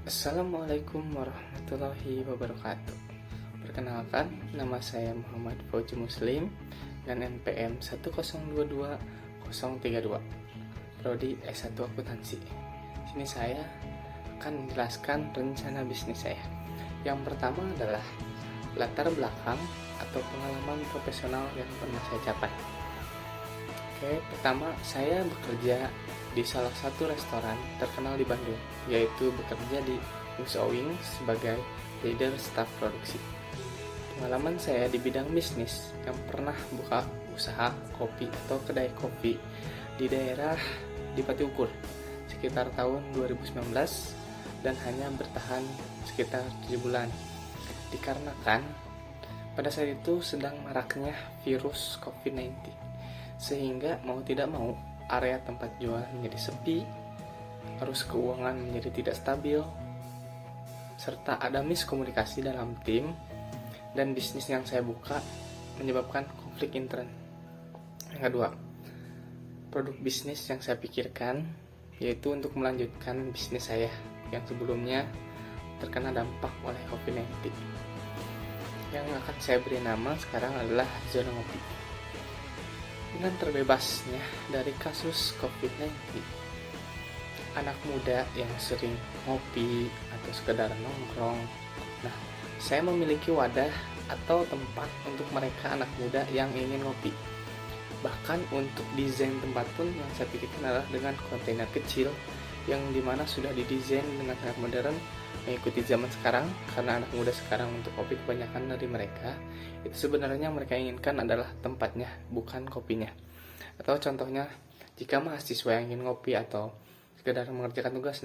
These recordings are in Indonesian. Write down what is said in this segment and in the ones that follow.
Assalamualaikum warahmatullahi wabarakatuh. Perkenalkan, nama saya Muhammad Fauzi Muslim dan NPM 1022032, Prodi S1 Akuntansi. Sini saya akan menjelaskan rencana bisnis saya. Yang pertama adalah latar belakang atau pengalaman profesional yang pernah saya capai. Pertama, saya bekerja di salah satu restoran terkenal di Bandung, yaitu bekerja di Wings Owing sebagai leader staff produksi. Pengalaman saya di bidang bisnis yang pernah buka usaha kopi atau kedai kopi di daerah di Pati Ukur sekitar tahun 2019 dan hanya bertahan sekitar 7 bulan. Dikarenakan pada saat itu sedang maraknya virus COVID-19. Sehingga mau tidak mau area tempat jualan menjadi sepi, arus keuangan menjadi tidak stabil, serta ada miskomunikasi dalam tim, dan bisnis yang saya buka menyebabkan konflik intern. Yang kedua, produk bisnis yang saya pikirkan yaitu untuk melanjutkan bisnis saya yang sebelumnya terkena dampak oleh COVID-19. Yang akan saya beri nama sekarang adalah Zona Ngopi. Dengan terbebasnya dari kasus COVID-19, anak muda yang sering ngopi atau sekedar nongkrong, saya memiliki wadah atau tempat untuk mereka anak muda yang ingin ngopi. Bahkan untuk desain tempat pun yang saya pikirkan adalah dengan kontainer kecil yang dimana sudah didesain dengan sangat modern, mengikuti zaman sekarang, karena anak muda sekarang untuk kopi kebanyakan dari mereka itu sebenarnya mereka inginkan adalah tempatnya, bukan kopinya. Atau contohnya, jika mahasiswa yang ingin ngopi atau sekedar mengerjakan tugas,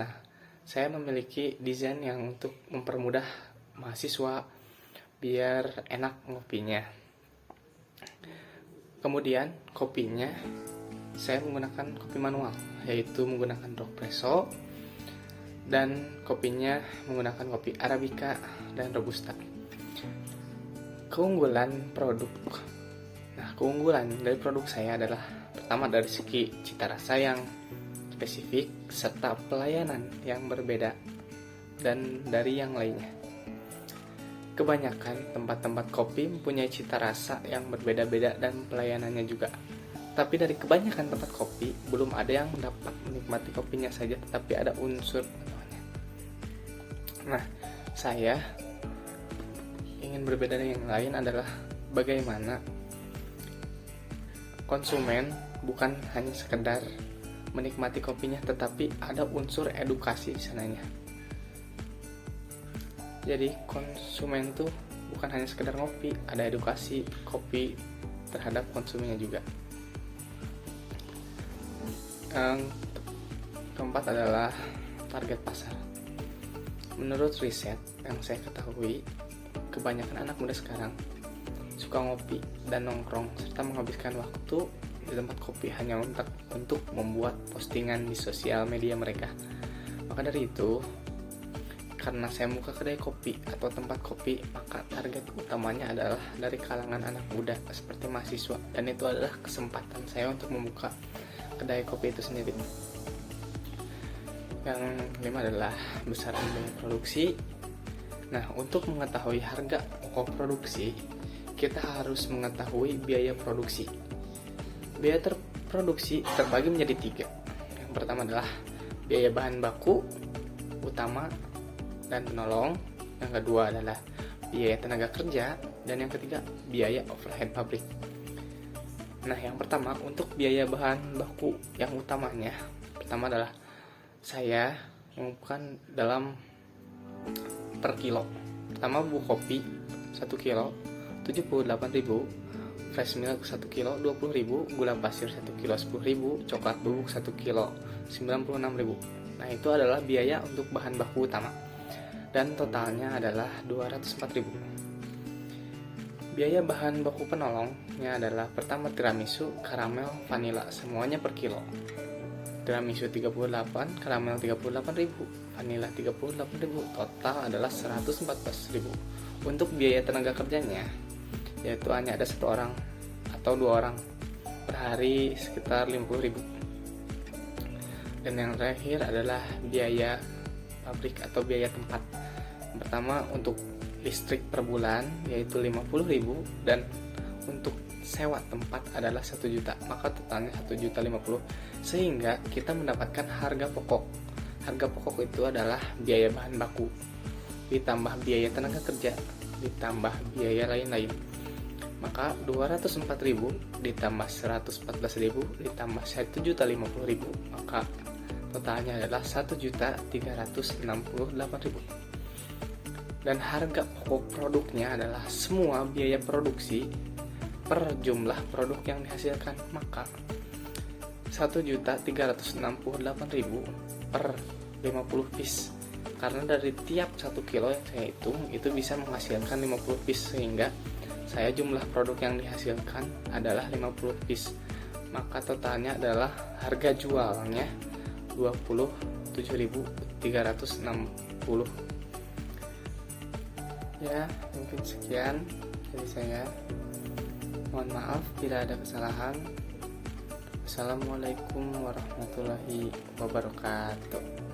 saya memiliki desain yang untuk mempermudah mahasiswa biar enak ngopinya. Kemudian kopinya saya menggunakan kopi manual, yaitu menggunakan Rockpresso, dan kopinya menggunakan kopi Arabica dan Robusta. Keunggulan dari produk saya adalah pertama dari segi cita rasa yang spesifik serta pelayanan yang berbeda dan dari yang lainnya. Kebanyakan tempat-tempat kopi mempunyai cita rasa yang berbeda-beda dan pelayanannya juga. Tapi dari kebanyakan tempat kopi belum ada yang dapat menikmati kopinya saja, tetapi ada unsur penuhnya. Saya ingin berbeda dari yang lain adalah bagaimana konsumen bukan hanya sekedar menikmati kopinya, tetapi ada unsur edukasi di sananya. Jadi konsumen tuh bukan hanya sekedar ngopi, ada edukasi kopi terhadap konsumennya juga. Yang keempat adalah target pasar. Menurut riset yang saya ketahui, kebanyakan anak muda sekarang suka ngopi dan nongkrong serta menghabiskan waktu di tempat kopi hanya untuk membuat postingan di sosial media mereka. Maka dari itu, karena saya buka kedai kopi atau tempat kopi, maka target utamanya adalah dari kalangan anak muda seperti mahasiswa, dan itu adalah kesempatan saya untuk membuka kedai kopi itu sendiri. Yang kelima adalah besaran biaya produksi. Untuk mengetahui harga pokok produksi, kita harus mengetahui biaya produksi. Biaya produksi terbagi menjadi 3. Yang pertama adalah biaya bahan baku utama dan penolong. Yang kedua adalah biaya tenaga kerja, dan yang ketiga biaya overhead pabrik. Yang pertama untuk biaya bahan baku yang utamanya, pertama adalah saya mengumpulkan dalam per kilo. Pertama, bubuk kopi 1 kilo 78.000, fresh milk 1 kilo 20.000, gula pasir 1 kilo 10.000, coklat bubuk 1 kilo 96.000. Itu adalah biaya untuk bahan baku utama, dan totalnya adalah 204.000. Biaya bahan baku penolongnya adalah pertama tiramisu, karamel, vanila, semuanya per kilo. Tiramisu 38, karamel 38.000, vanila 38.000, total adalah 114.000. Untuk biaya tenaga kerjanya, yaitu hanya ada 1 orang atau 2 orang per hari sekitar 50.000. Dan yang terakhir adalah biaya pabrik atau biaya tempat. Yang pertama untuk listrik per bulan yaitu 50.000 dan untuk sewa tempat adalah 1 juta, maka totalnya 1.050.000 sehingga kita mendapatkan harga pokok. Harga pokok itu adalah biaya bahan baku ditambah biaya tenaga kerja ditambah biaya lain-lain. Maka 204.000 ditambah 114.000 ditambah 1.050.000, maka totalnya adalah 1.368.000. Dan harga pokok produknya adalah semua biaya produksi per jumlah produk yang dihasilkan, maka 1.368.000 per 50 piece, karena dari tiap 1 kilo yang saya hitung itu bisa menghasilkan 50 piece, sehingga saya jumlah produk yang dihasilkan adalah 50 piece, maka totalnya adalah harga jualnya 27.360. Ya, mungkin sekian dari saya. Mohon maaf bila ada kesalahan. Assalamualaikum warahmatullahi wabarakatuh.